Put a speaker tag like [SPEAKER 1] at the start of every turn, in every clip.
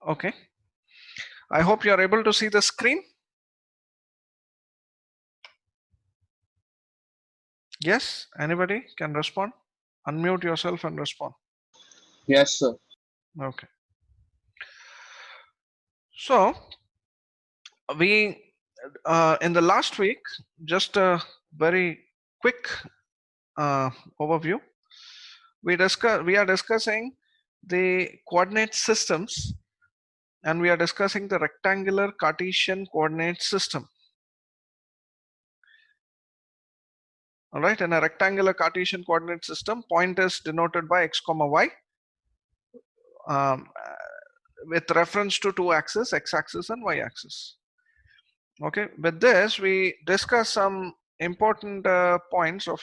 [SPEAKER 1] Okay. I hope you are able to see the screen. Yes, anybody can respond. Unmute yourself and respond.
[SPEAKER 2] Yes, sir.
[SPEAKER 1] Okay. So we in the last week, just a very quick overview. We are discussing the coordinate systems, and we are discussing the rectangular Cartesian coordinate system. All right, in a rectangular Cartesian coordinate system, point is denoted by x comma y um, with reference to two axes, x-axis and y-axis. Okay, with this we discuss some important points of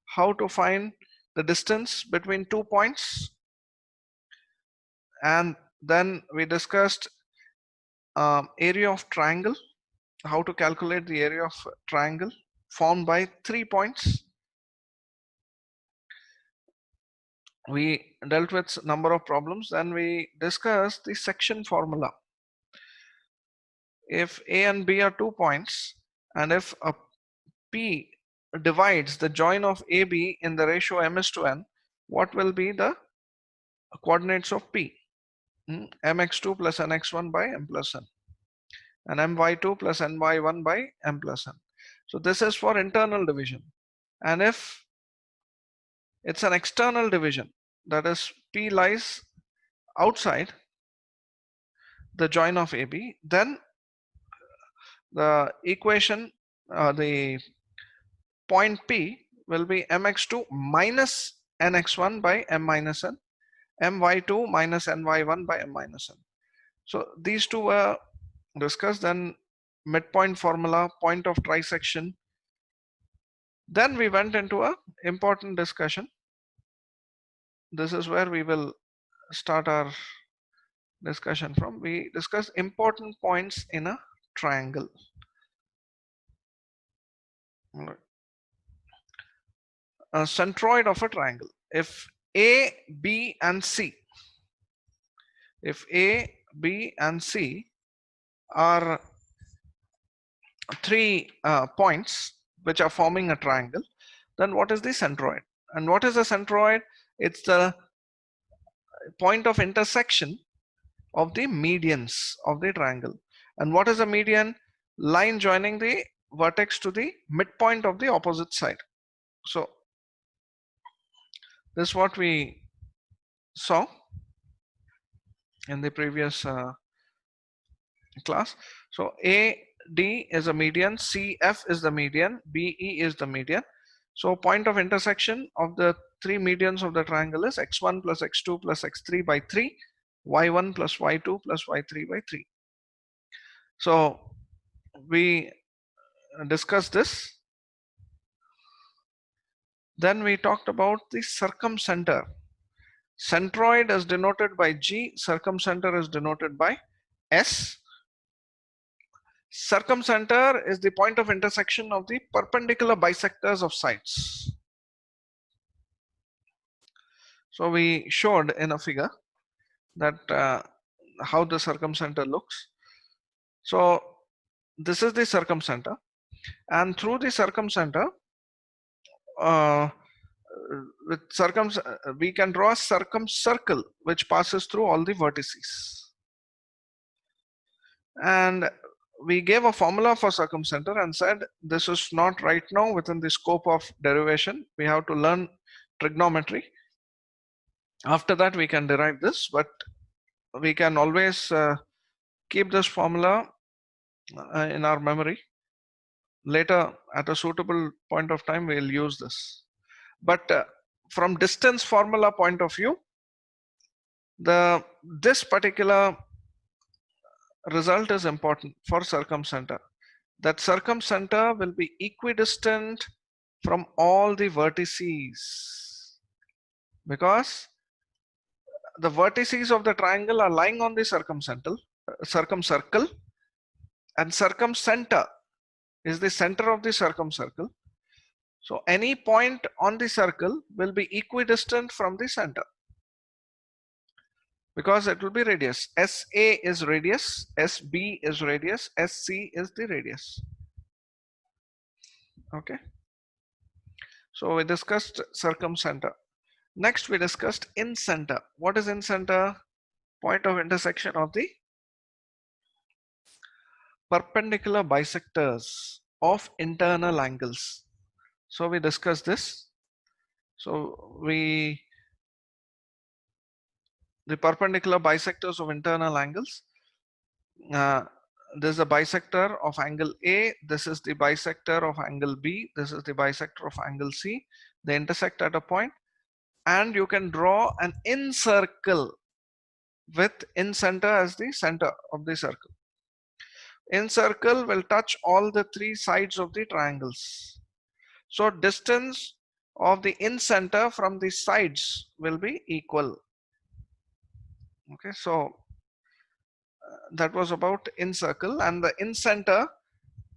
[SPEAKER 1] how to find the distance between 2 points, and then we discussed area of triangle, how to calculate the area of triangle formed by 3 points. We dealt with number of problems. Then we discussed the section formula. If A and B are 2 points, and if a P divides the join of AB in the ratio m:/n, what will be the coordinates of P? mx2 plus nx1 by m plus n, and my2 plus ny1 by m plus n. So this is for internal division. And if it's an external division, that is P lies outside the join of AB, then the equation, the point P will be mx2 minus nx1 by m minus n, my2 minus ny1 by m minus n. So these two were discussed. Then midpoint formula, point of trisection. Then we went into a important discussion. This is where we will start our discussion from. We discuss important points in a triangle. A centroid of a triangle. If A, B, and C, if A, B, and C are three points which are forming a triangle, then what is the centroid? And what is a centroid? It's the point of intersection of the medians of the triangle. And what is a median? Line joining the vertex to the midpoint of the opposite side. So this is what we saw in the previous class. So AD is a median, CF is the median, BE is the median. So point of intersection of the three medians of the triangle is x1 plus x2 plus x3 by 3, y1 plus y2 plus y3 by 3. So we discussed this. Then we talked about the circumcenter. Centroid is denoted by G, circumcenter is denoted by S. Circumcenter is the point of intersection of the perpendicular bisectors of sides. So we showed in a figure that how the circumcenter looks. So this is the circumcenter, and through the circumcenter, with we can draw a circumcircle which passes through all the vertices. And we gave a formula for circumcenter and said this is not right now within the scope of derivation. We have to learn trigonometry. After that we can derive this, but we can always keep this formula in our memory. Later at a suitable point of time we'll use this. But from distance formula point of view, this particular result is important for circumcenter. That circumcenter will be equidistant from all the vertices, because the vertices of the triangle are lying on the circumcircle, and circumcenter is the center of the circumcircle. So any point on the circle will be equidistant from the center. because it will be radius. SA is radius, SB is radius, SC is the radius. Okay. So we discussed circumcenter. Next we discussed in-center. What is in-center? Point of intersection of the perpendicular bisectors of internal angles. So we discussed this. So the perpendicular bisectors of internal angles. This is the bisector of angle A. This is the bisector of angle B. This is the bisector of angle C. They intersect at a point, and you can draw an incircle with in-center as the center of the circle. Incircle will touch all the three sides of the triangles. So distance of the in-center from the sides will be equal. Okay, so that was about in-circle, and the in-center,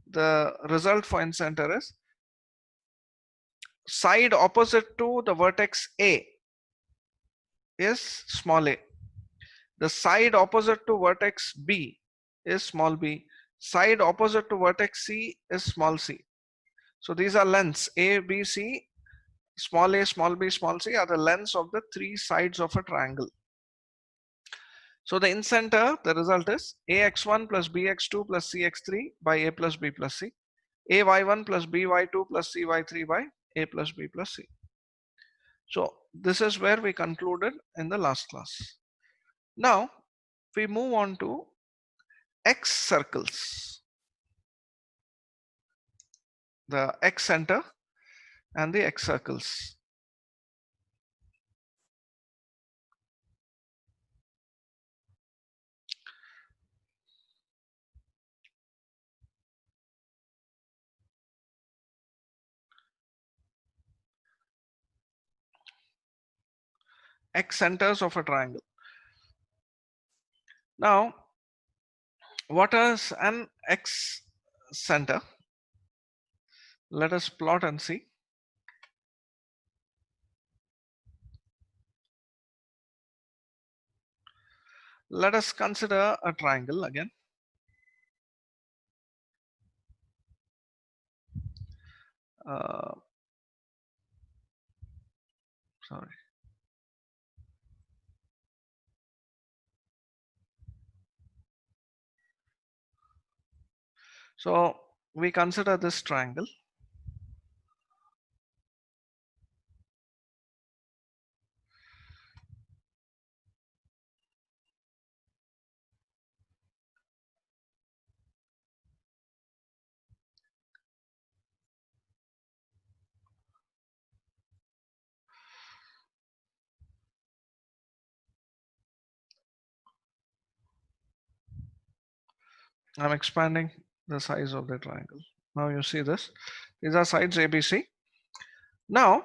[SPEAKER 1] the result for in-center is side opposite to the vertex A is small a. The side opposite to vertex B is small b. Side opposite to vertex C is small c. So these are lengths A, B, C. Small a, small b, small c are the lengths of the three sides of a triangle. So the in-center, the result is ax1 plus bx2 plus cx3 by a plus b plus c. ay1 plus by2 plus cy3 by a plus b plus c. So this is where we concluded in the last class. Now we move on to X circles, the X center and the X circles. X centers of a triangle. Now, what is an X center? Let us plot and see. Let us consider a triangle again. Sorry. So we consider this triangle. I'm expanding the size of the triangle. Now you see this. These are sides ABC. Now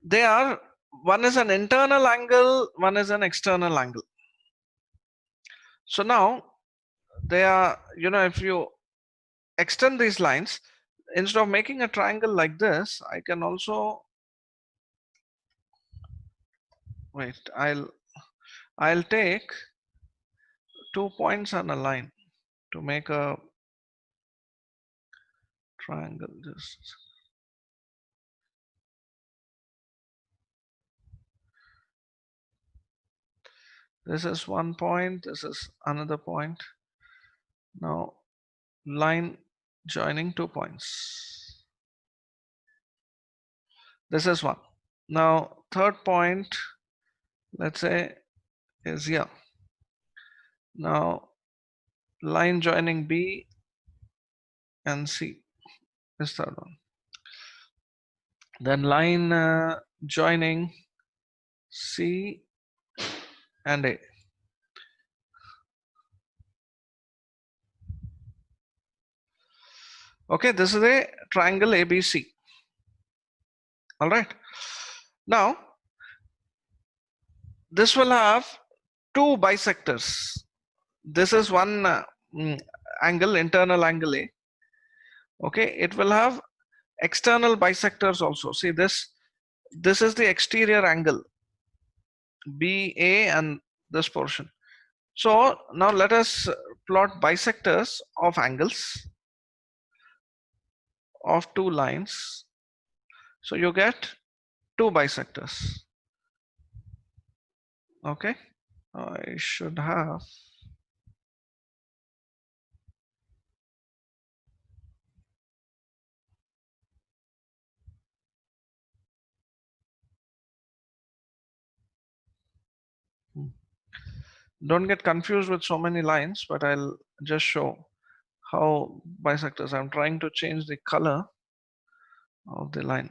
[SPEAKER 1] they are, one is an internal angle, one is an external angle. So now they are, if you extend these lines, instead of making a triangle like this, I can also wait. I'll take 2 points and a line to make a triangle. Just this is 1 point, this is another point. Now line joining 2 points. This is one. Now third point, let's say, is here. Now line joining B and C is third one. Then line joining C and A. Okay, this is a triangle ABC. All right. Now this will have two bisectors. This is one angle, internal angle A. Okay, it will have external bisectors also. See this is the exterior angle. BA and this portion. So now let us plot bisectors of angles of two lines. So you get two bisectors. Okay, I should have don't get confused with so many lines, but I'll just show how bisectors. I'm trying to change the color of the line.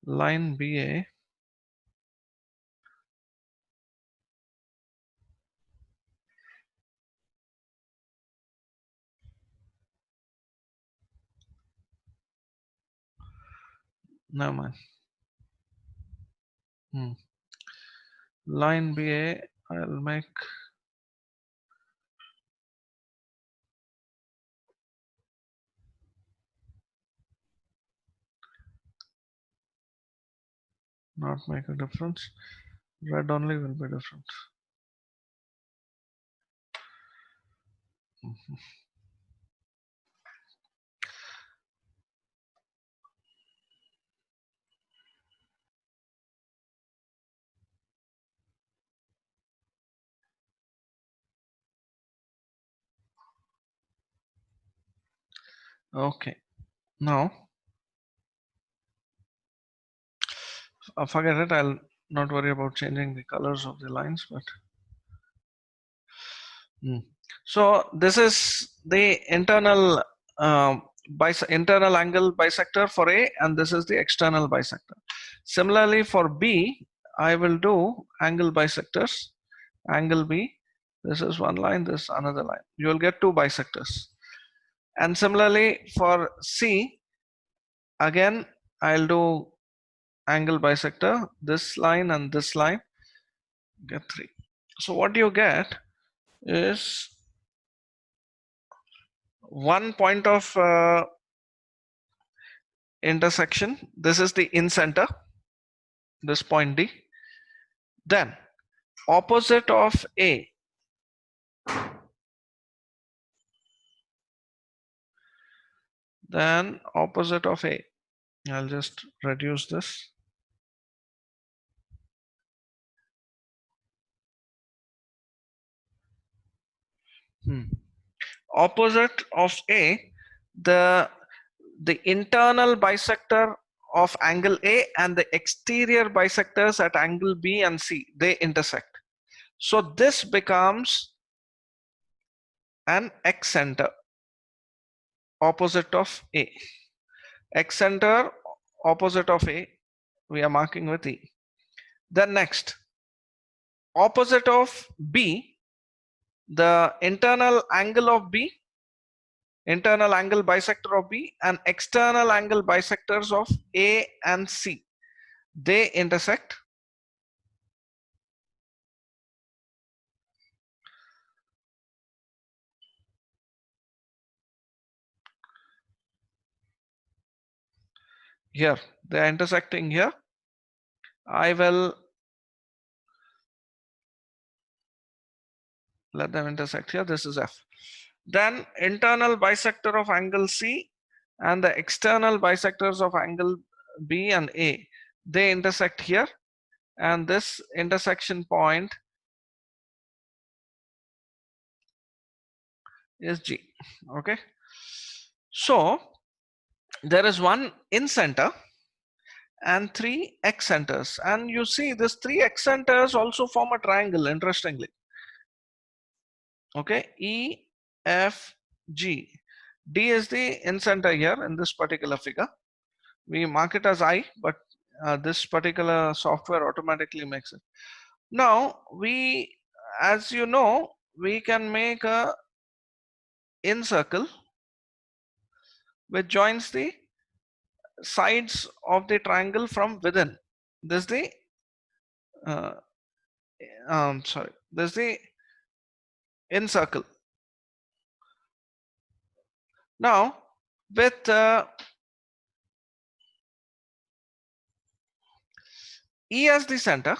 [SPEAKER 1] Line BA no man. Line BA I'll make not make a difference. Red only will be different. Okay, now forget it. I'll not worry about changing the colors of the lines, but so this is the internal angle bisector for A, and this is the external bisector. Similarly for B, I will do angle bisectors. Angle B, this is one line, this another line. You will get two bisectors. And similarly for C, again I'll do angle bisector, this line and this line, get three. So what you get is one point of intersection. This is the in center, this point D. Then opposite of A, then opposite of A. I'll just reduce this. Opposite of A, the internal bisector of angle A and the exterior bisectors at angle B and C, they intersect. So this becomes an Ex-center opposite of A. Ex-center opposite of A, we are marking with E. Then next, opposite of B, the internal angle of B, internal angle bisector of B, and external angle bisectors of A and C, they intersect. Here, they are intersecting here. I will let them intersect here. This is F. Then internal bisector of angle C and the external bisectors of angle B and A, they intersect here, and this intersection point is G. Okay, so there is one in center and three Ex-centers, and you see this three Ex-centers also form a triangle, interestingly. Okay, E, F, G. D is the in center here in this particular figure. We mark it as I, but this particular software automatically makes it. Now we, as you know, we can make a in circle which joins the sides of the triangle from within. This is the this is the in circle. Now with E as the center,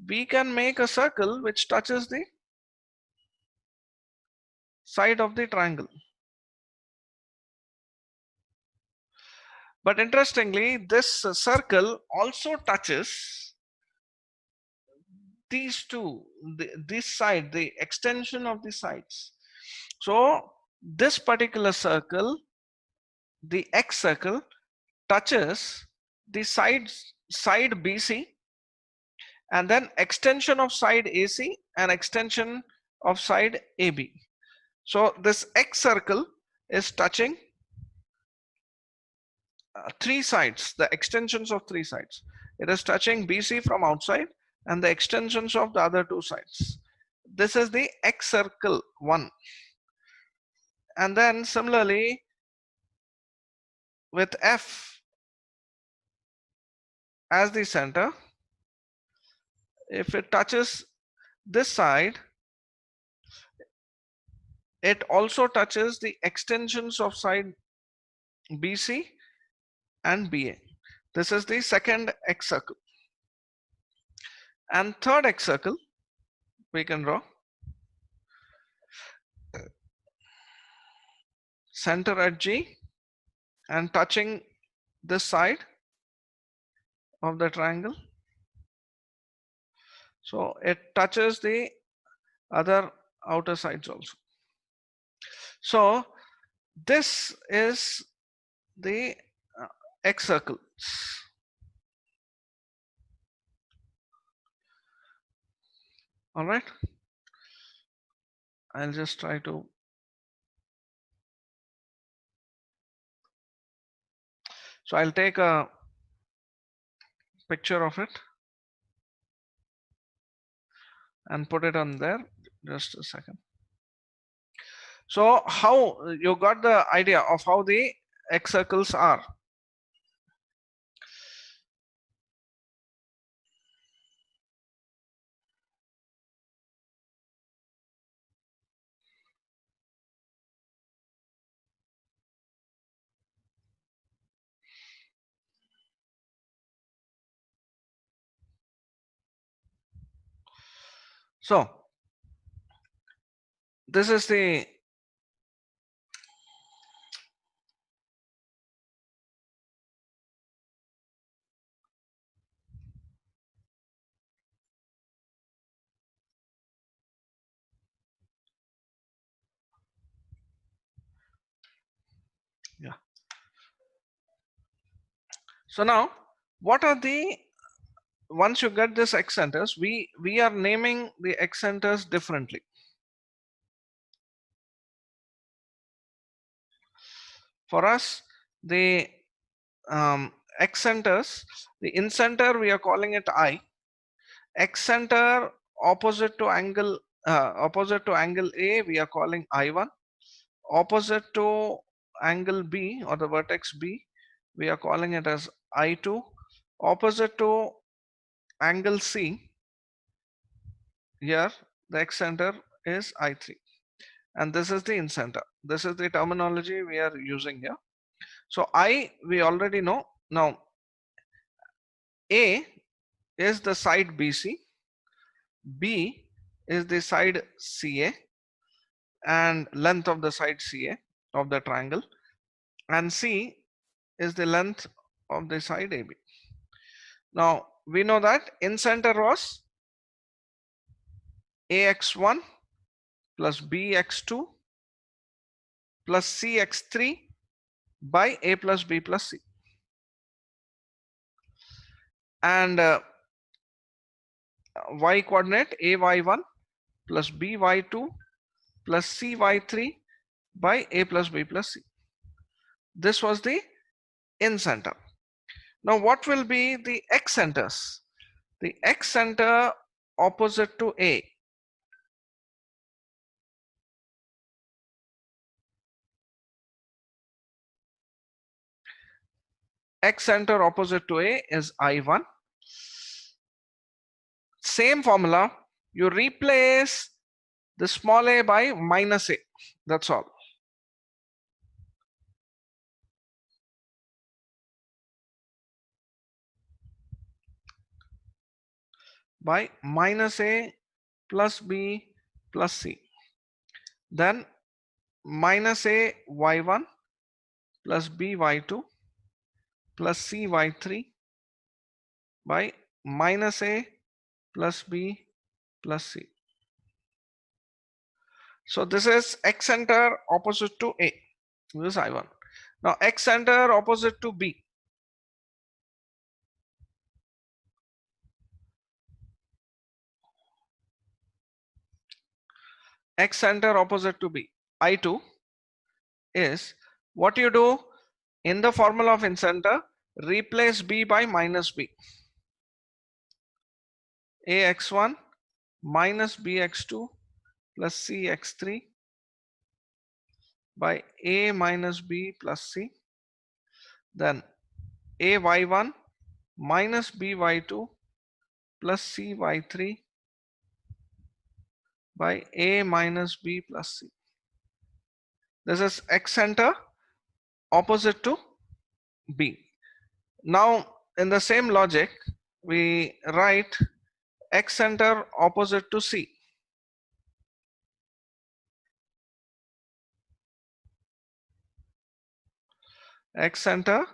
[SPEAKER 1] we can make a circle which touches the side of the triangle. But interestingly, this circle also touches these two, this side, the extension of the sides. So this particular circle, the X circle, touches the side BC, and then extension of side AC and extension of side AB. So this X circle is touching three sides, the extensions of three sides. It is touching BC from outside and the extensions of the other two sides. This is the X circle 1. And then similarly with F as the center, if it touches this side, it also touches the extensions of side BC and BA. This is the second X circle. And third X circle we can draw. Center at G and touching this side of the triangle. So it touches the other outer sides also. So this is the X circles. All right. I'll just try to. So I'll take a picture of it and put it on there. Just a second. So how you got the idea of how the X circles are? So this is the yeah. So now what are the, once you get this X centers, we are naming the X centers differently. For us, the X centers, the in center we are calling it I. X center opposite to angle A we are calling I1. Opposite to angle B or the vertex B we are calling it as I2. Opposite to angle C, here the X center is I3, and this is the in center. This is the terminology we are using here. So I we already know. Now A is the side BC, B is the side CA and length of the side CA of the triangle, and C is the length of the side AB. Now we know that in center was AX1 plus BX2 plus CX3 by A plus B plus C, and Y coordinate AY1 plus BY2 plus CY3 by A plus B plus C. This was the in center. Now what will be the X centers? The X center opposite to A. X center opposite to A is I1. Same formula, you replace the small a by minus A. That's all. by minus A plus B plus C. Then minus A y1 plus B y2 plus C y3 by minus A plus B plus C. So this is X center opposite to A. This is I1. Now X center opposite to B. X center opposite to B. I2 is what you do in the formula of in center, replace B by minus B. AX1 minus BX2 plus CX3 by A minus B plus C. Then AY1 minus BY2 plus CY3 by A minus B plus C. This is X center opposite to B. Now in the same logic we write X center opposite to C. X center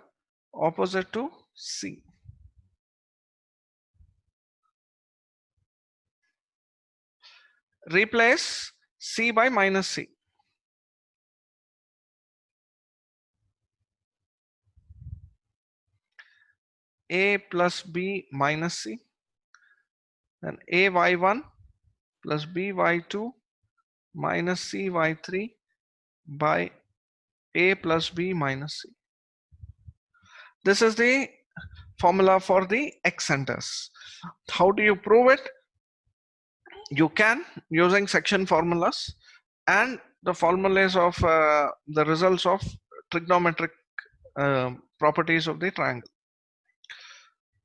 [SPEAKER 1] opposite to C. Replace C by minus C. A plus B minus C. Then AY1 plus BY2 minus CY3 by A plus B minus C. This is the formula for the X centers. How do you prove it? You can using section formulas and the formulas of the results of trigonometric properties of the triangle.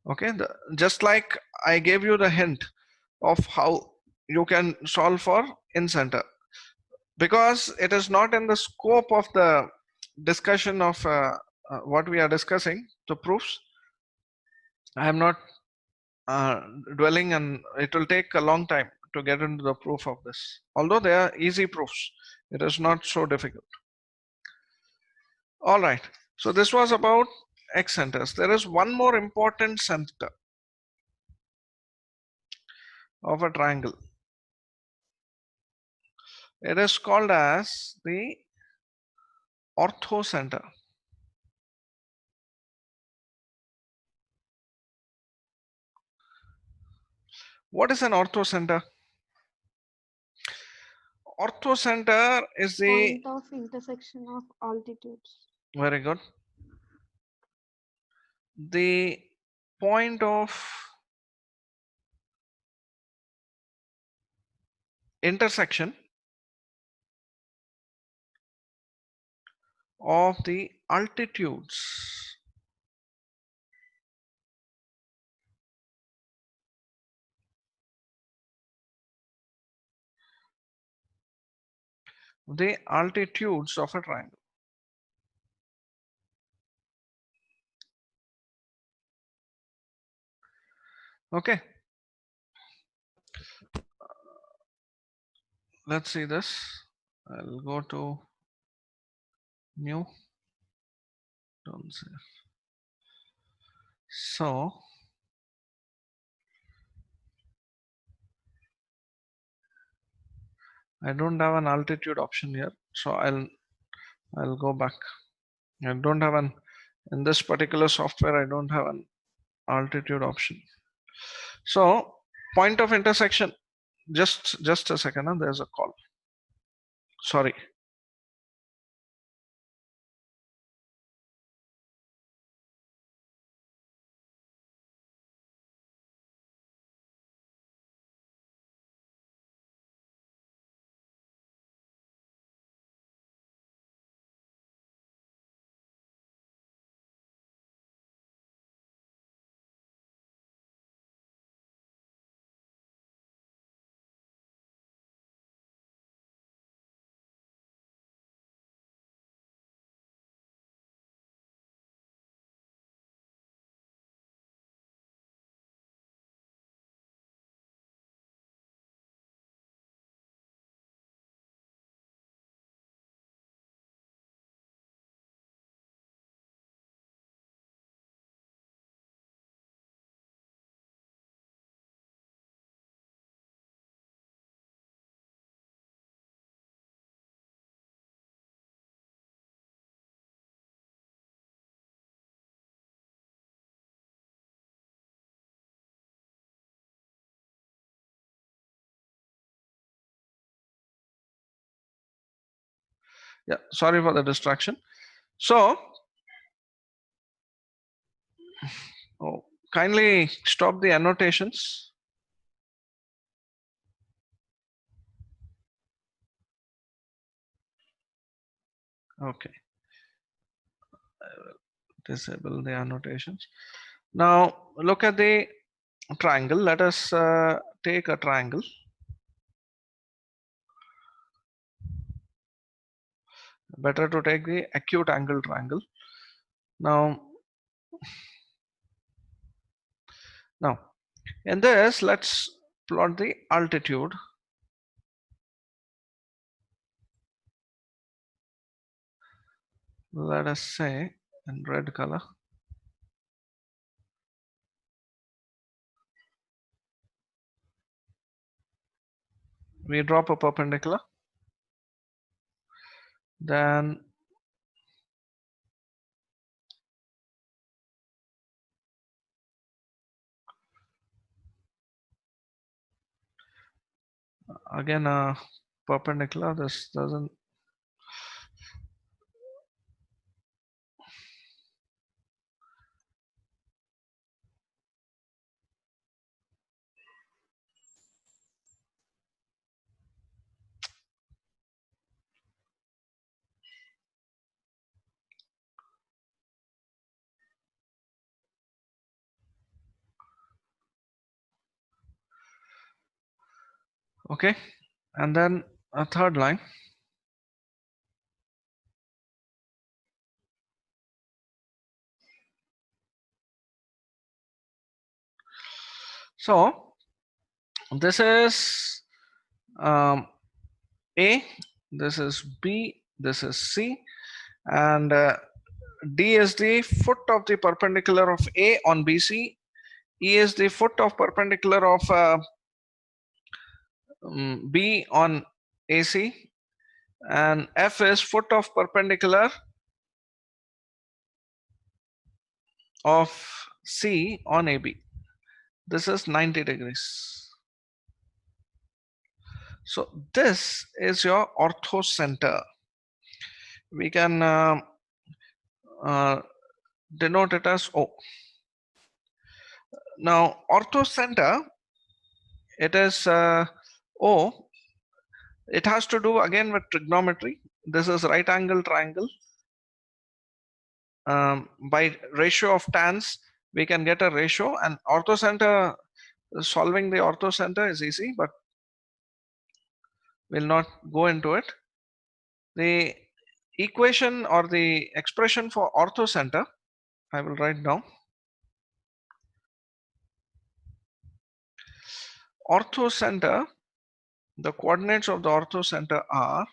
[SPEAKER 1] Okay, just like I gave you the hint of how you can solve for in center, because it is not in the scope of the discussion of what we are discussing, the proofs. I am not dwelling, and it will take a long time to get into the proof of this. Although they are easy proofs, it is not so difficult. All right, so this was about X centers. There is one more important center of a triangle. It is called as the ortho-center. What is an ortho-center? Ortho-center is the
[SPEAKER 2] Point of intersection of altitudes.
[SPEAKER 1] very good. The point of intersection of the altitudes. The altitudes of a triangle. Okay. Let's see this. I'll go to new. Don't say. So I don't have an altitude option here. So I'll go back. I don't have an in this particular software. I don't have an altitude option. So point of intersection. Just a second. There's a call. Sorry. Yeah, sorry for the distraction. So, kindly stop the annotations. Okay, disable the annotations. Now look at the triangle. Let us take a triangle. Better to take the acute angle triangle. Now in this, let's plot the altitude. Let us say in red color. We drop a perpendicular. Then again a perpendicular. This doesn't. Okay, and then a third line. So this is A, this is B, this is C, and D is the foot of the perpendicular of A on BC. E is the foot of perpendicular of B on AC, and F is foot of perpendicular of C on AB. This is 90 degrees. So this is your orthocenter. We can denote it as O. Now orthocenter, it is O. It has to do again with trigonometry. This is right angle triangle. By ratio of tans, we can get a ratio, and orthocenter, solving the orthocenter is easy, but we'll not go into it. The equation or the expression for orthocenter, I will write down. Orthocenter, the coordinates of the orthocenter are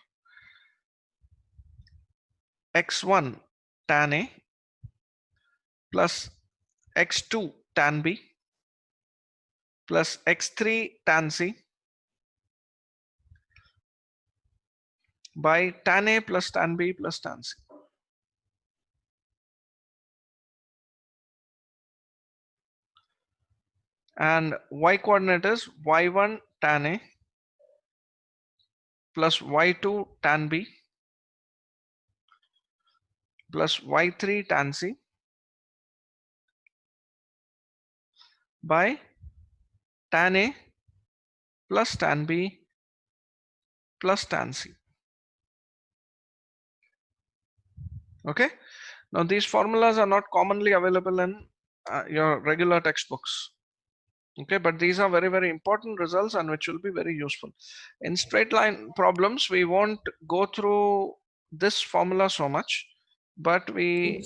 [SPEAKER 1] x1 tan A plus x2 tan B plus x3 tan C by tan A plus tan B plus tan C. And y coordinate is y1 tan A plus y2 tan B plus y3 tan C by tan A plus tan B plus tan C. Okay. Now these formulas are not commonly available in your regular textbooks. Okay, but these are very, very important results and which will be very useful. In straight line problems, we won't go through this formula so much, but we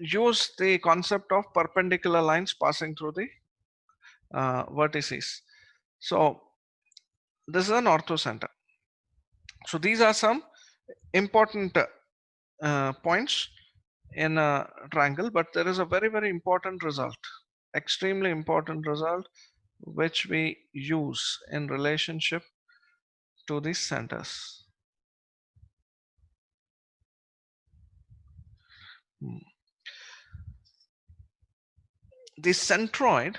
[SPEAKER 1] use the concept of perpendicular lines passing through the vertices. So this is an orthocenter. So these are some important points in a triangle, but there is a very, very important result, extremely important result, which we use in relationship to these centers. The centroid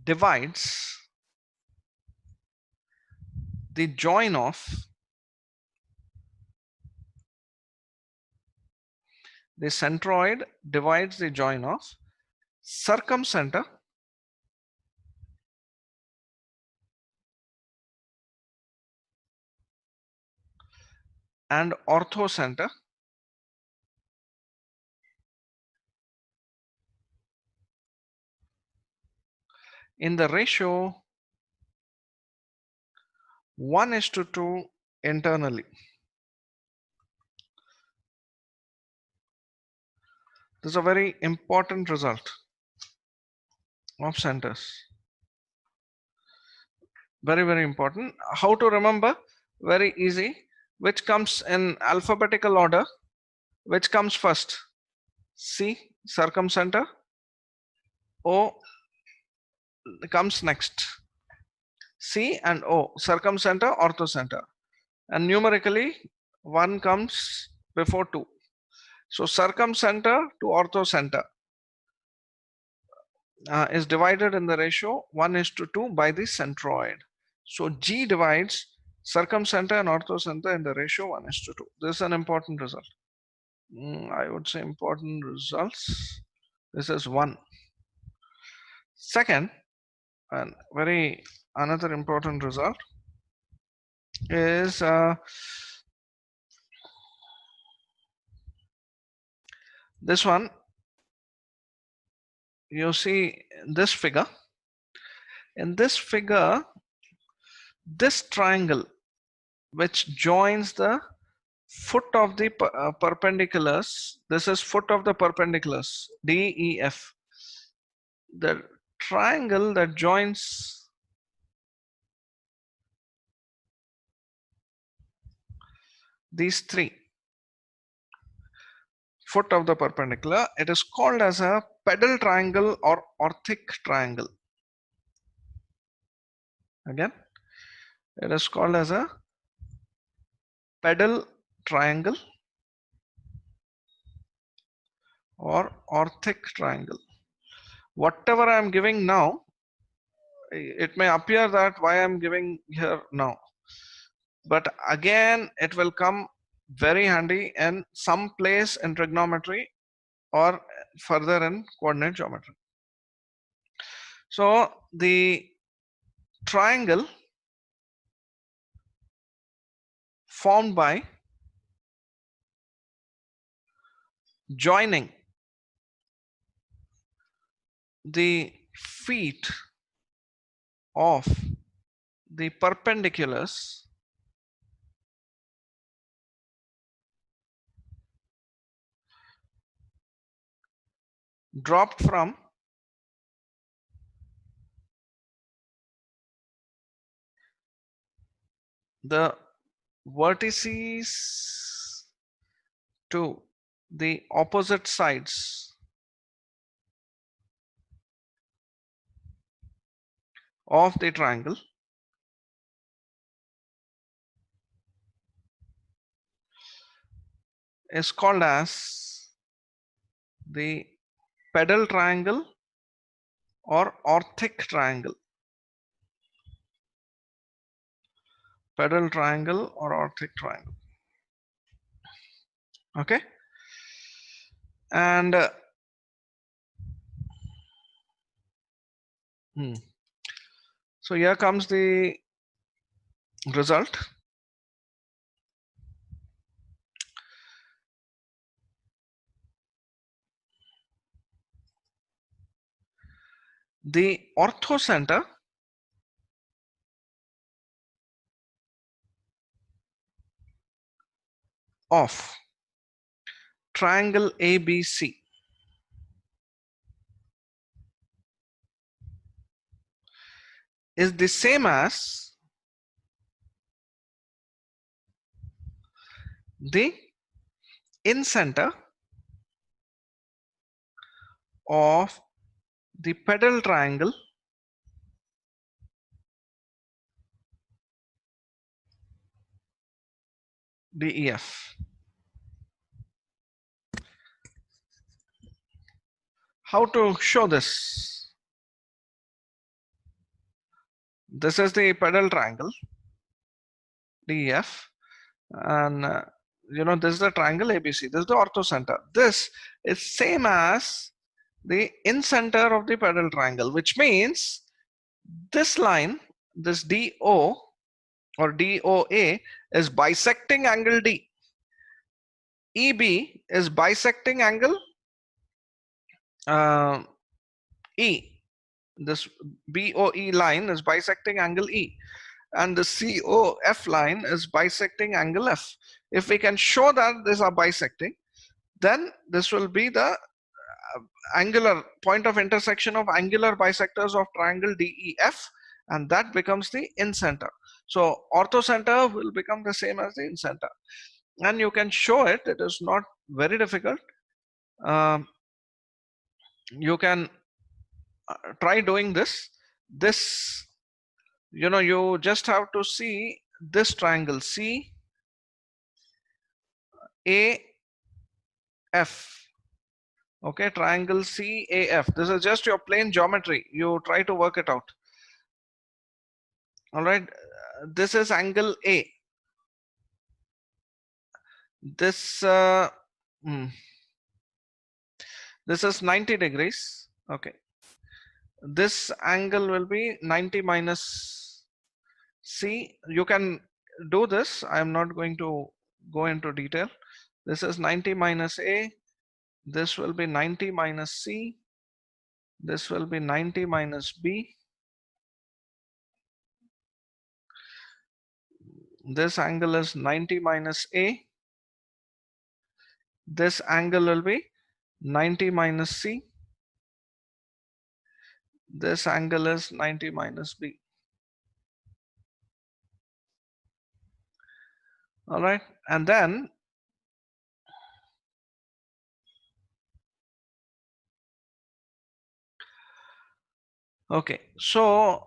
[SPEAKER 1] divides the join of the centroid divides the join of circumcenter and orthocenter in the ratio 1:2 internally. This is a very important result of centers. Very, very important. How to remember? Very easy. Which comes in alphabetical order? Which comes first? C, circumcenter. O comes next. C and O, circumcenter, orthocenter. And numerically, 1 comes before 2. So circumcenter to orthocenter is divided in the ratio 1:2 by the centroid. So G divides circumcenter and orthocenter in the ratio 1:2. This is an important result. I would say important results. This is one. Second, and very another important result is this one. You see this figure. In this figure, this triangle which joins the foot of the perpendiculars, this is foot of the perpendiculars, DEF. The triangle that joins these three foot of the perpendicular, it is called as a pedal triangle or orthic triangle. Again, it is called as a pedal triangle or orthic triangle. Whatever I am giving now, it may appear that why I am giving here now, but again it will come very handy in some place in trigonometry or further in coordinate geometry. So the triangle formed by joining the feet of the perpendiculars dropped from the vertices to the opposite sides of the triangle is called as the pedal triangle or orthic triangle. Pedal triangle or orthic triangle. Okay, and so here comes the result. The orthocenter of triangle ABC is the same as the in-center of the pedal triangle DEF. How to show this? This is the pedal triangle DEF, and this is the triangle ABC. This is the orthocenter. This is same as the in-center of the pedal triangle, which means this line, this DO or DOA, is bisecting angle D. EB is bisecting angle E. This BOE line is bisecting angle E, and the COF line is bisecting angle F. If we can show that these are bisecting, then this will be the angular point of intersection of angular bisectors of triangle DEF, and that becomes the in-center. So orthocenter will become the same as the in-center, and you can show it. It is not very difficult. You can try doing this. You just have to see this triangle CAF. Okay, triangle CAF. This is just your plane geometry. You try to work it out. All right, this is angle A. This this is 90 degrees. Okay, this angle will be 90 minus C. You can do this. I am not going to go into detail. This is 90 minus A. This will be 90 minus C. This will be 90 minus B. This angle is 90 minus A. This angle will be 90 minus C. This angle is 90 minus B. All right, and then okay, so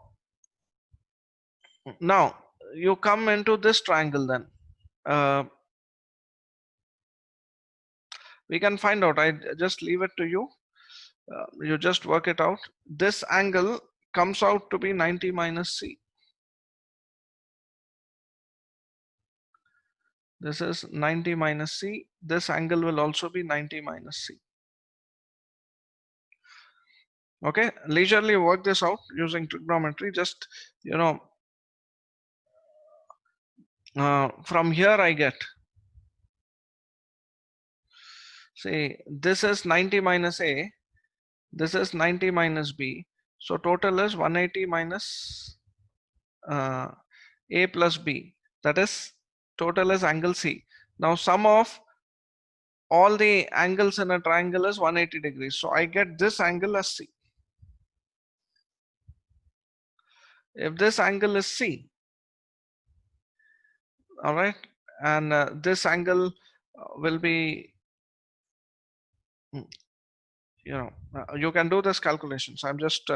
[SPEAKER 1] now you come into this triangle. Then we can find out. I just leave it to you. You just work it out. This angle comes out to be 90 minus C. This is 90 minus C. This angle will also be 90 minus C. Okay, leisurely work this out using trigonometry. Just from here I get, see, this is 90 minus A. This is 90 minus B. So total is 180 minus A plus B. That is, total is angle C. Now sum of all the angles in a triangle is 180 degrees. So I get this angle as C. If this angle is C, all right, and this angle will be, you can do this calculations. I'm just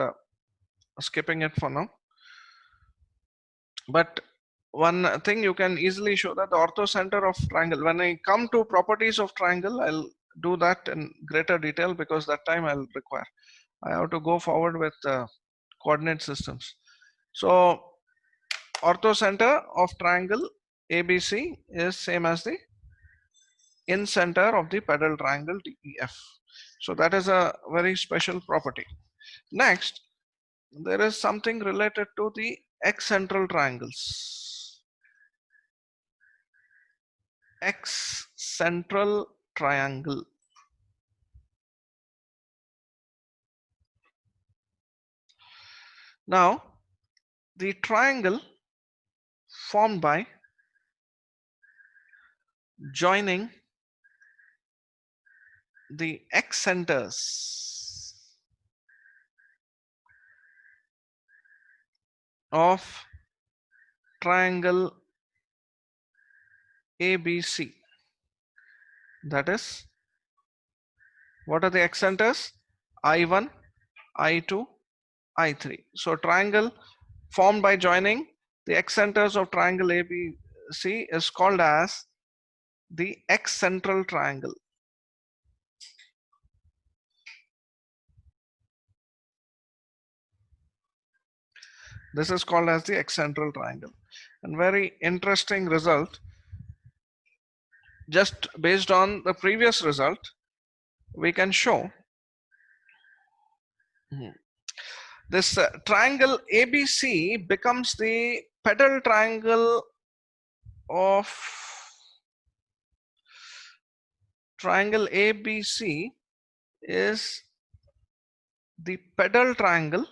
[SPEAKER 1] skipping it for now. But one thing you can easily show, that the orthocenter of triangle, when I come to properties of triangle, I'll do that in greater detail, because that time I'll require. I have to go forward with coordinate systems. So orthocenter of triangle ABC is same as the in center of the pedal triangle DEF. So that is a very special property. Next, there is something related to the ex-central triangles. Ex-central triangle. Now, the triangle formed by joining the ex-centers of triangle ABC. That is, what are the ex-centers? I1, I2, I3. So triangle formed by joining the ex-centers of triangle ABC is called as the ex-central triangle. This is called as the Ex-center triangle. And very interesting result. Just based on the previous result, we can show this triangle ABC becomes the pedal triangle of triangle ABC is the pedal triangle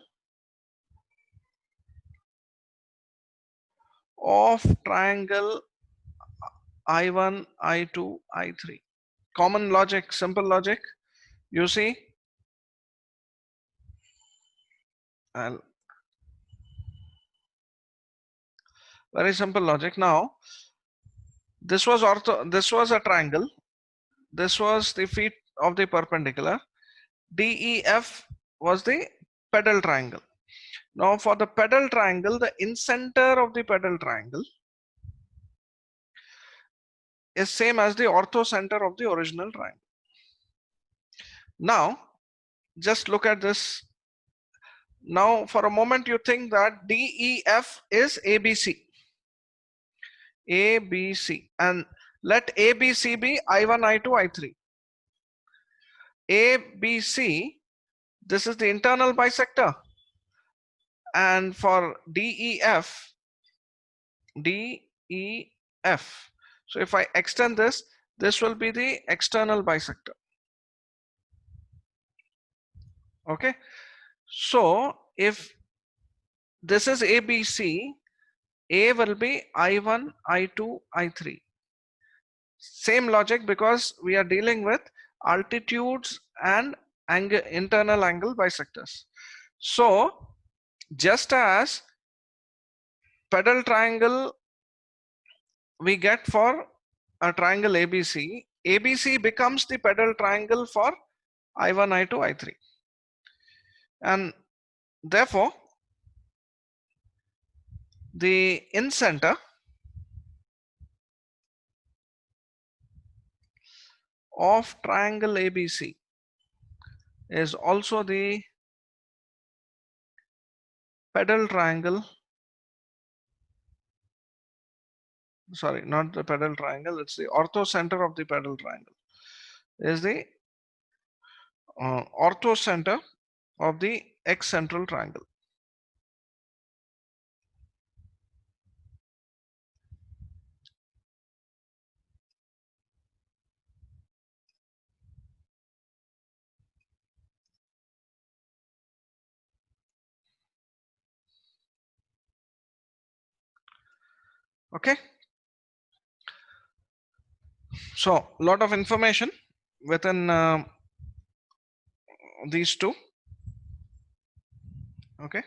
[SPEAKER 1] of triangle I1, I2, I3. Common logic, simple logic. You see, very simple logic. Now, this was a triangle. This was the feet of the perpendicular. DEF was the pedal triangle. Now, for the pedal triangle, the incenter of the pedal triangle is same as the ortho-center of the original triangle. Now, just look at this. Now, for a moment, you think that DEF is ABC. ABC. And let ABC be I1, I2, I3. ABC, this is the internal bisector. And for DEF, DEF. So if I extend this, this will be the external bisector. Okay. So if this is ABC, A will be I1, I2, I3. Same logic, because we are dealing with altitudes and internal angle bisectors. So just as pedal triangle we get for a triangle ABC, ABC becomes the pedal triangle for I1, I2, I3. And therefore, the incenter of triangle ABC is also the pedal triangle, sorry, not the pedal triangle, it's the ortho-center of the pedal triangle, is the ortho-center of the X-central triangle. Okay. So, lot of information within these two. Okay.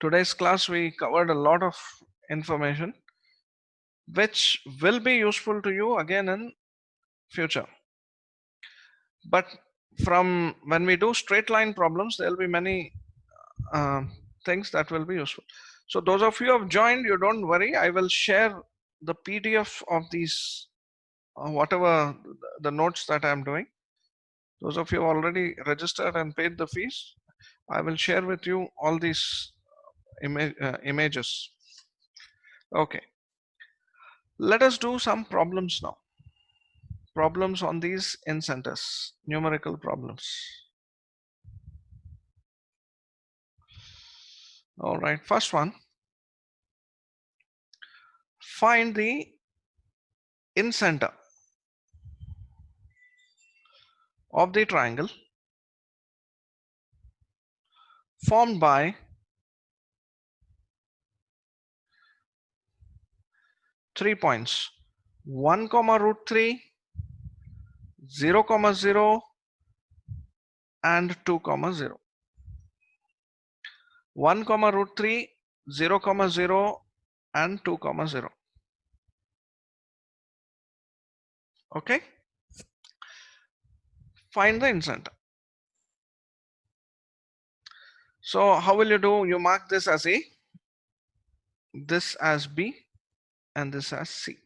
[SPEAKER 1] Today's class we covered a lot of information which will be useful to you again in future. But from when we do straight line problems, there will be many things that will be useful. So those of you who have joined, you don't worry. I will share the PDF of these, whatever the notes that I'm doing. Those of you who already registered and paid the fees, I will share with you all these images. Okay. Let us do some problems now. Problems on these incenters, numerical problems. All right, first one. Find the incenter of the triangle formed by three points: 1 comma root 3, 0 comma 0, and 2 comma 0. 1 comma root 3, 0 comma 0, and 2 comma 0. Okay. Find the incenter. So how will you do? You mark this as A, this as B, and this as C.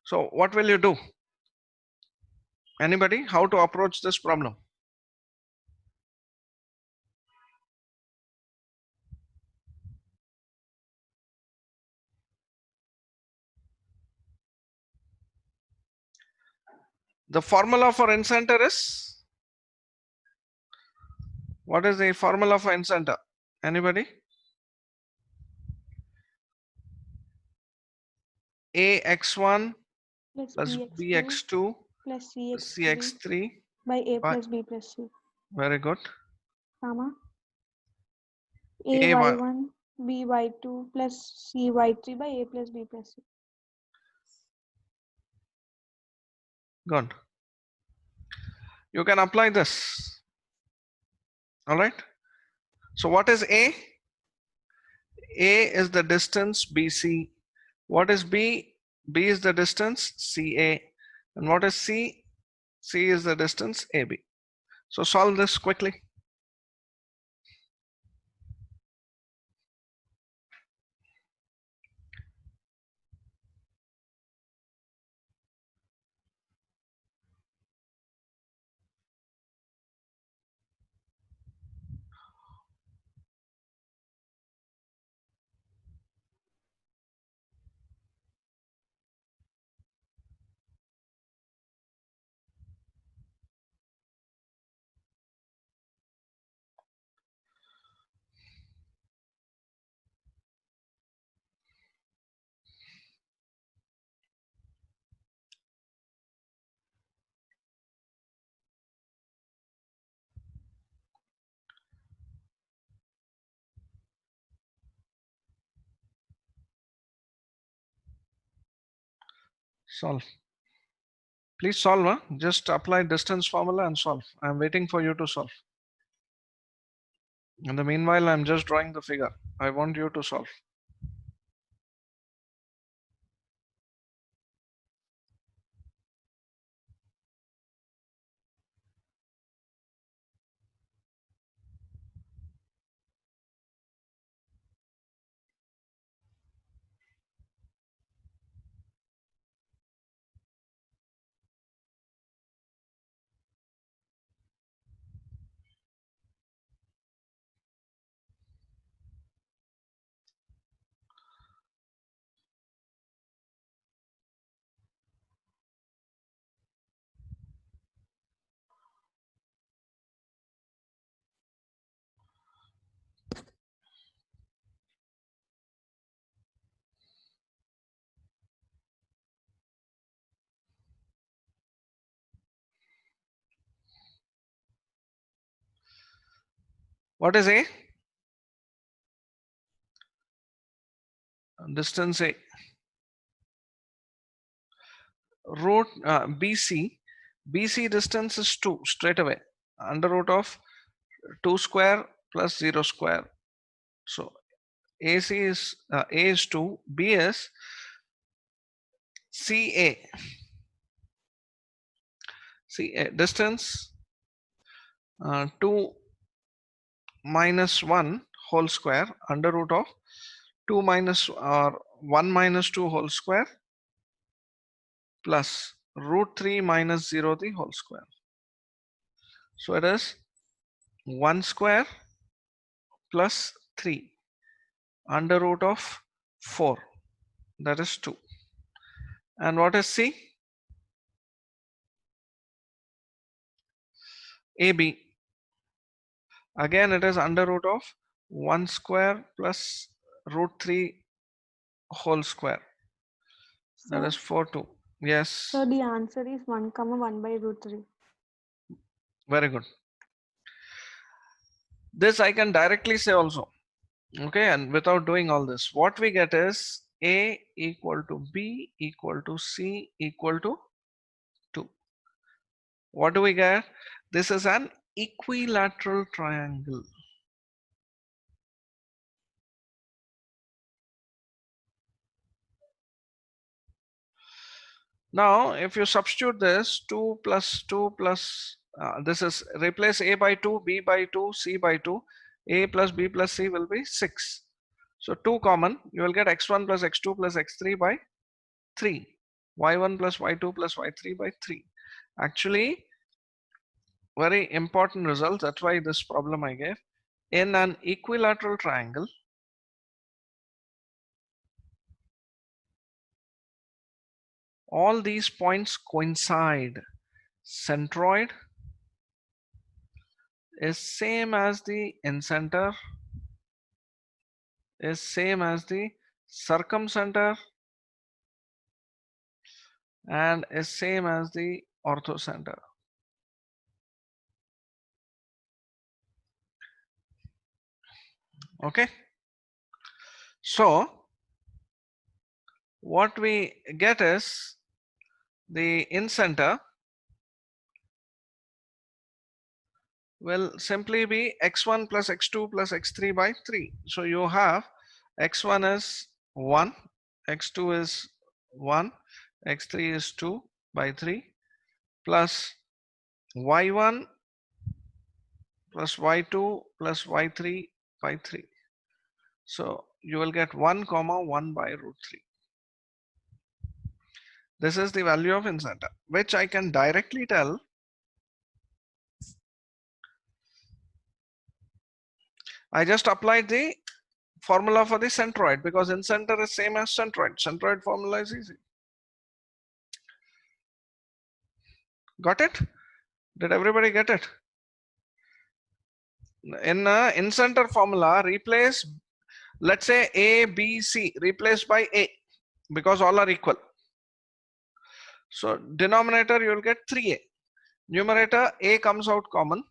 [SPEAKER 1] So what will you do? Anybody? How to approach this problem? The formula for in-center is, what is the formula for in-center? Anybody? Ax1
[SPEAKER 2] plus
[SPEAKER 1] plus
[SPEAKER 2] bx2
[SPEAKER 1] bx2
[SPEAKER 2] plus
[SPEAKER 1] plus
[SPEAKER 2] cx3
[SPEAKER 1] cx3
[SPEAKER 2] by a
[SPEAKER 1] by,
[SPEAKER 2] plus b plus c,
[SPEAKER 1] very good,
[SPEAKER 2] comma
[SPEAKER 1] a1.
[SPEAKER 2] ay1 by2 plus cy3 by a plus b plus c.
[SPEAKER 1] Good. You can apply this. All right. So what is A? A is the distance BC. What is B? B is the distance CA. And what is C? C is the distance AB. So solve this quickly. Solve. Please solve. Huh? Just apply distance formula and solve. I'm waiting for you to solve. In the meanwhile, I'm just drawing the figure. I want you to solve. What is A? Distance A. Root BC. BC distance is 2 straight away. Under root of 2 square plus 0 square. So AC is A is 2, B is CA. CA distance 2 minus 1 whole square under root of 2 minus or 1 minus 2 whole square plus root 3 minus 0 the whole square. So it is 1 square plus 3 under root of 4, that is 2. And what is C? AB. Again it is under root of 1 square plus root 3 whole square, that
[SPEAKER 2] So,
[SPEAKER 1] is 4 2. Yes,
[SPEAKER 2] so the answer is 1 comma 1 by root 3.
[SPEAKER 1] very good. This I can directly say also. Okay, and without doing all this, what we get is A equal to B equal to C equal to 2. What do we get? This is an equilateral triangle. Now, if you substitute this 2 plus 2 plus this is replace A by 2, B by 2, C by 2, A plus B plus C will be 6. So 2 common, you will get x1 plus x2 plus x3 by 3, y1 plus y2 plus y3 by 3. Actually, very important result. That's why this problem I gave. In an equilateral triangle, all these points coincide. centroid is same as the in-center, is same as the circumcenter, and is same as the orthocenter. Okay, so what we get is the in-center will simply be x1 plus x2 plus x3 by 3. So you have x1 is 1, x2 is 1, x3 is 2 by 3 plus y1 plus y2 plus y3 by 3. So you will get 1 comma 1 by root 3. This is the value of in-center, which I can directly tell I just applied the formula for the centroid because in-center is same as centroid. Centroid formula is easy. Got it? Did everybody get it? In in-center formula, replace, let's say A, B, C, replaced by A because all are equal. So denominator you will get 3A. Numerator A comes out common.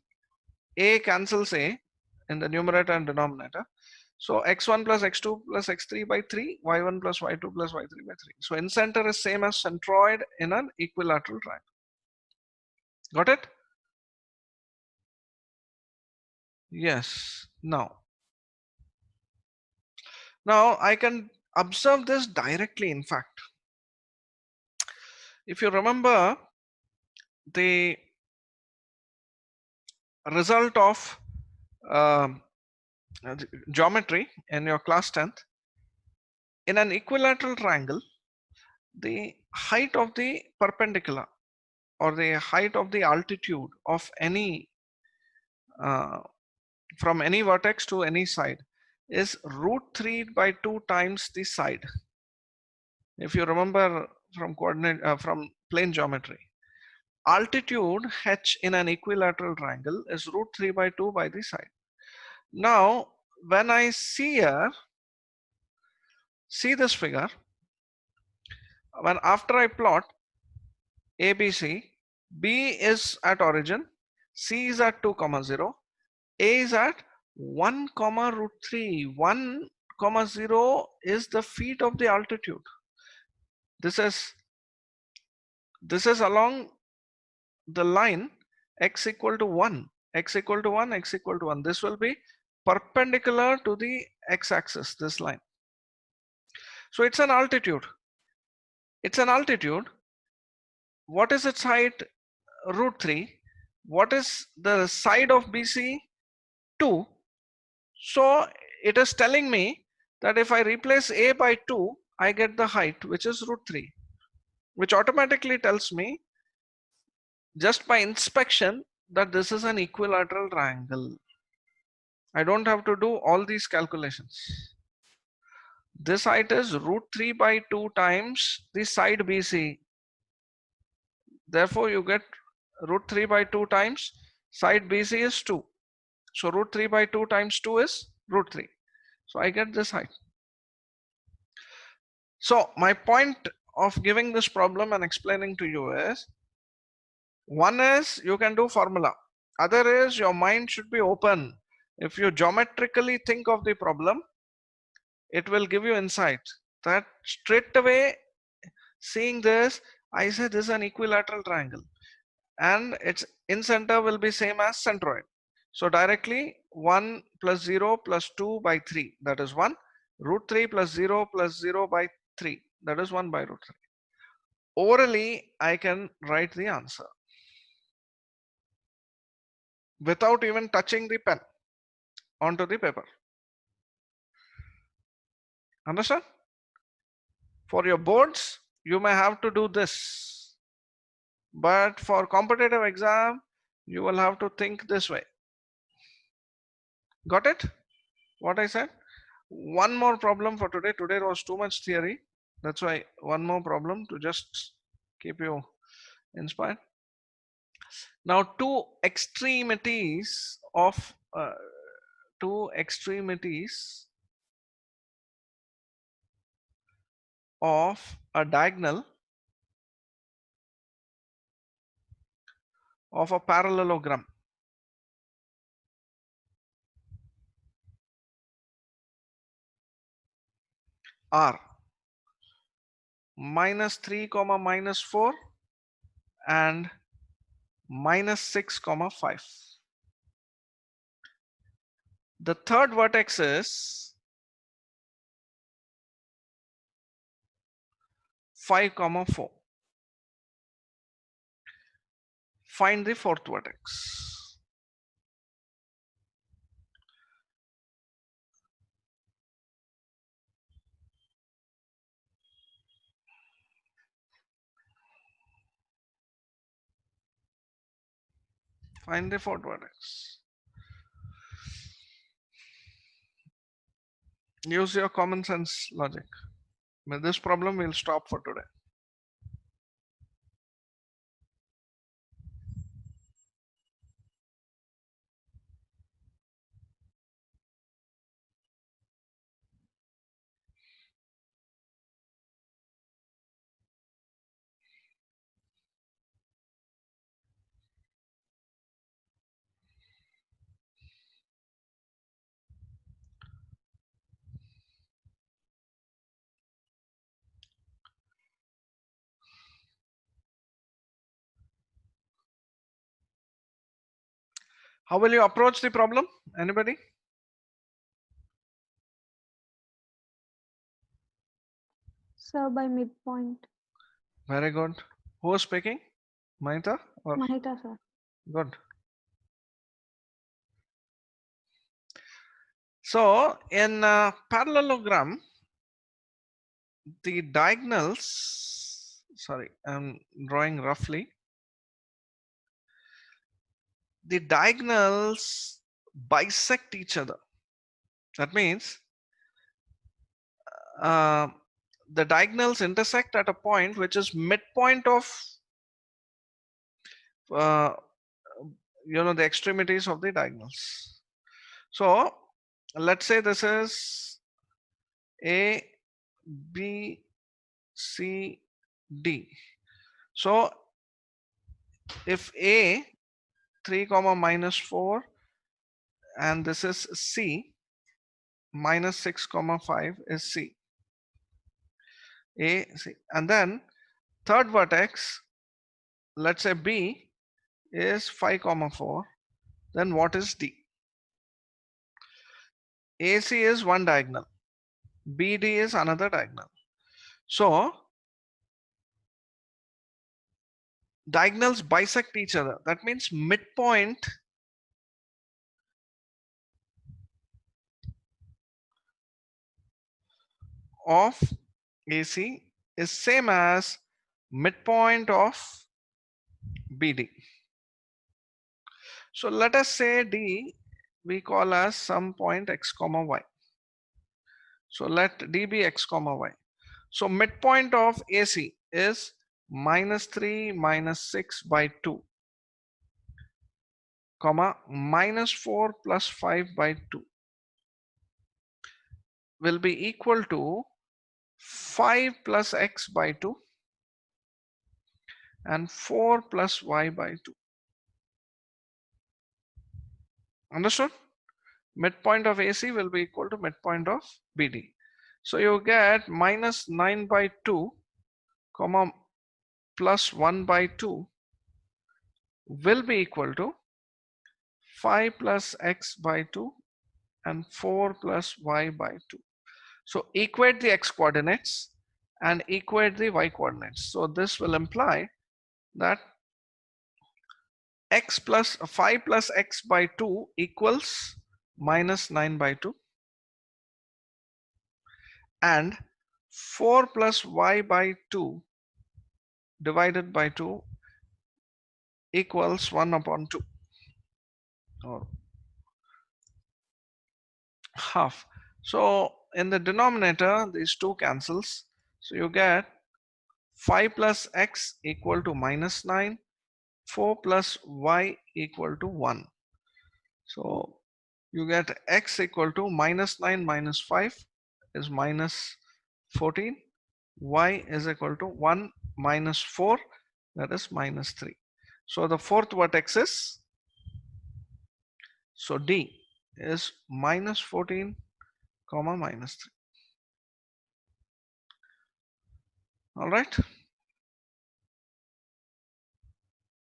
[SPEAKER 1] A cancels A in the numerator and denominator. So x1 plus x2 plus x3 by 3, y1 plus y2 plus y3 by 3. So in-center is same as centroid in an equilateral triangle. Got it? Yes. Now I can observe this directly. In fact, if you remember the result of um, geometry in your class 10th, in an equilateral triangle, the height of the perpendicular or the height of the altitude of any uh, from any vertex to any side is root 3 by 2 times the side. If you remember from from plane geometry, altitude h in an equilateral triangle is root 3 by 2 by the side. Now when I see this figure, when after I plot ABC, B is at origin, C is at 2 comma 0, A is at 1 comma root 3. 1 comma 0 is the feet of the altitude. This is along the line x equal to 1, x equal to 1, x equal to 1. This will be perpendicular to the x-axis, this line. So it's an altitude. It's an altitude. What is its height? Root 3. What is the side of BC? 2. So it is telling me that if I replace A by 2, I get the height, which is root 3, which automatically tells me just by inspection that this is an equilateral triangle. I don't have to do all these calculations. This height is root 3 by 2 times the side BC. Therefore, you get root 3 by 2 times side BC is 2. So root 3 by 2 times 2 is root 3. So I get this height. So my point of giving this problem and explaining to you is, one is you can do formula. Other is your mind should be open. If you geometrically think of the problem, it will give you insight that straight away seeing this, I say this is an equilateral triangle and its in-center will be same as centroid. So directly 1 plus 0 plus 2 by 3, that is 1. Root 3 plus 0 plus 0 by 3, that is 1 by root 3. Orally, I can write the answer without even touching the pen onto the paper. Understand? For your boards, you may have to do this. But for competitive exam, you will have to think this way. Got it? What I said? One more problem for today. Today was too much theory. That's why one more problem to just keep you inspired. Now two extremities of a diagonal of a parallelogram are -3, -4 and -6, 5. The third vertex is 5, 4. Find the fourth vertex. Find the fourth vertex. Use your common sense logic. With this problem, we'll stop for today. How will you approach the problem? Anybody?
[SPEAKER 2] Sir, by midpoint.
[SPEAKER 1] Very good. Who is speaking? Mahita or
[SPEAKER 2] Mahita, sir.
[SPEAKER 1] good? So in parallelogram, the diagonals, sorry, I'm drawing roughly. The diagonals bisect each other. That means the diagonals intersect at a point which is midpoint of the extremities of the diagonals. So let's say this is A, B, C, D. So if A 3, -4 and this is C, -6, 5 is C. A, C, and then third vertex, let's say B is 5, 4. Then what is D? AC is one diagonal, BD is another diagonal. So diagonals bisect each other. That means midpoint of AC is same as midpoint of BD. So let us say D we call as some point x, y. So let D be x, y. So midpoint of AC is -3 -6 by 2, comma -4 plus 5 by 2 will be equal to 5 plus x by 2 and 4 plus y by 2. Understood? Midpoint of AC will be equal to midpoint of BD. So you get -9 by 2, comma plus 1 by 2 will be equal to 5 plus x by 2 and 4 plus y by 2. So equate the x coordinates and equate the y coordinates. So this will imply that x plus 5 plus x by 2 equals -9 by 2 and 4 plus y by 2 divided by 2 equals 1 upon 2 or half. So in the denominator these two cancels, so you get 5 plus x equal to -9 4 plus y equal to 1. So you get x equal to minus 9 minus 5 is minus 14. Y is equal to 1 minus 4, that is minus 3. So the fourth vertex is, so D is minus 14 comma minus 3. All right.